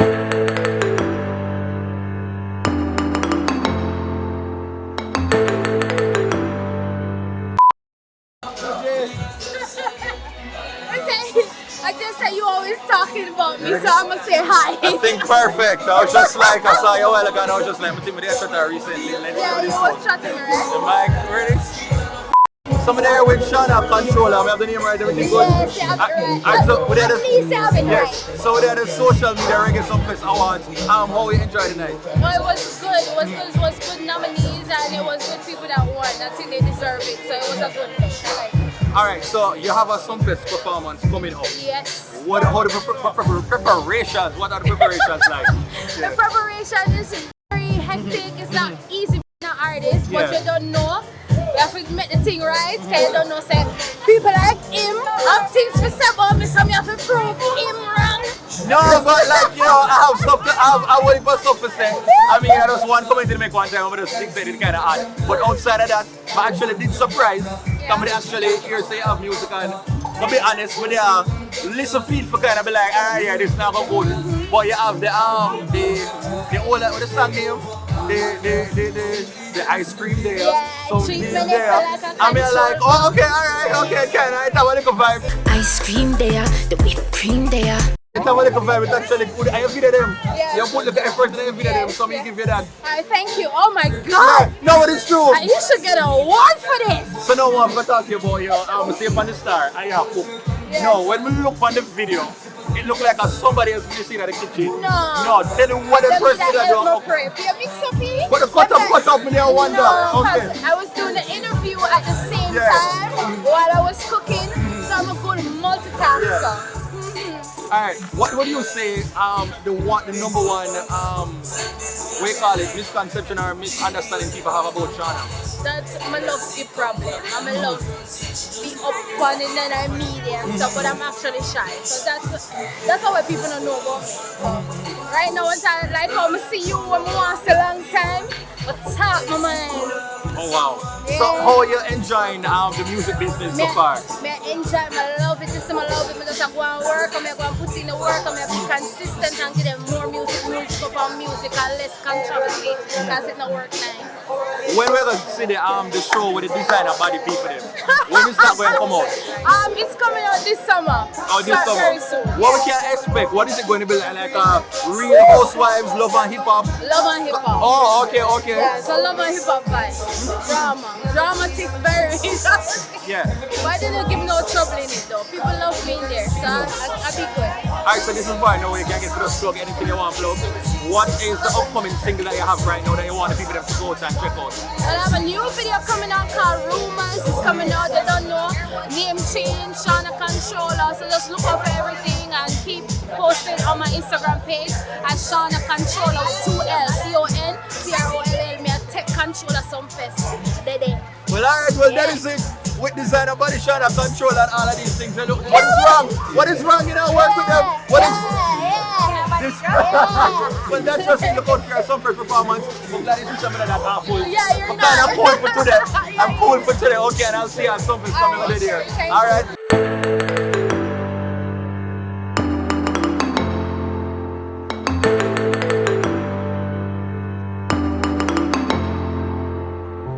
I just said you always talking about me, so I'm gonna say hi. I think perfect. I was just like, I saw you a while ago and I was just like, I'm going to shut recently. Let's Yeah, see you what was this chatting, right? The mic, ready? Somebody there with Shauna Controller. We have the name right, everything good? Yes, you have it right. Alright, so we had At least you have it yes. right. So we had the social media Reggae Songfest Awards. How we enjoyed the night? Well, it was good. It was good. It was good nominees, and it was good people that won. I think they deserve it. So it was a good thing. I like it. Alright, so you have a Songfest performance coming up. Yes. How the preparations? What are the preparations like? The preparation is very hectic. It's not easy being an artist, but Yeah. you don't know. You have to make the thing right, because you don't know, say, people like him have things for say about me, so you have to prove him wrong. No, but like, you know, I have stuff to, I have one stuff to say. I mean, I just one comment to make one time, but just think that it kind of odd. But outside of that, I actually did surprise. Somebody actually here say you have music and, to be honest, when they are listen feel for kind of be like, ah yeah, this not going good. But you have the all that with the song name, the ice cream there. Yeah, so treatment there. like a I mean control. like, oh okay, alright, okay, can I have a little vibe? Ice cream there, the whipped cream there. It's a little vibe, it's actually good. I have video them. Yeah. You put the effort in the video them, so me give you that. Thank you. Oh my God. No, but it's true. You should get an award for this. So now I'm going to talk to you about your say on the star and your cook. Yeah. No, when we look on the video, it looked like somebody else been seen at the kitchen. No. Tell me what the person that help you me prep. You mix up here? But the cut up me there wonder. No, Okay. 'cause I was doing the interview at the same Yeah. time while I was cooking, so I'm a good multitasker. Yeah. Alright, what do you say the number one what you call it, misconception or misunderstanding people have about Shauna? That's my love the problem. I'm a love be up on it and I'm media and stuff, but I'm actually shy. So that's how people don't know about me. Right now, when I like how I see you when I want a long time, but talk my mind. Oh wow. Yeah. So how are you enjoying the music business so far? I enjoy it, I love it, just I love it because I go and work, I'm going to put in the work, I'm going to be consistent and give them more music upon music and less controversy because it's not work nice. When we're going to see the show with the designer body people them, when is that going to come out? It's coming out this summer. Oh, this summer. Very soon. What we can expect? What is it going to be like? Real Housewives, Love and Hip Hop? Love and hip hop. Oh, okay. Yeah, so love and hip hop vibe. Dramatic, very. Yeah. But I didn't give no trouble in it though. People love me in there, so I'll be good. Alright, so this is why now you can get to the plug anything you want to plug. What is the upcoming single that you have right now that you want the people to go to and check out? I have a new video coming out called Rumors. It's coming out, they don't know. Name change, Shauna Controller. So just look out for everything and keep posting on my Instagram page at Shauna Controller with 2 L, CONTROLL. Me a tech controller some fest. Well, alright, well, that is it. With designer body, Shauna Control and all of these things. Look, what is wrong? What is wrong in our work with them? What is this? Well, that's just in the country for some first performance. I'm glad it's something that I'm full. Yeah, you're I'm glad I'm not. full for today. I'm full for today. Okay, and I'll see you on something coming over there. Alright.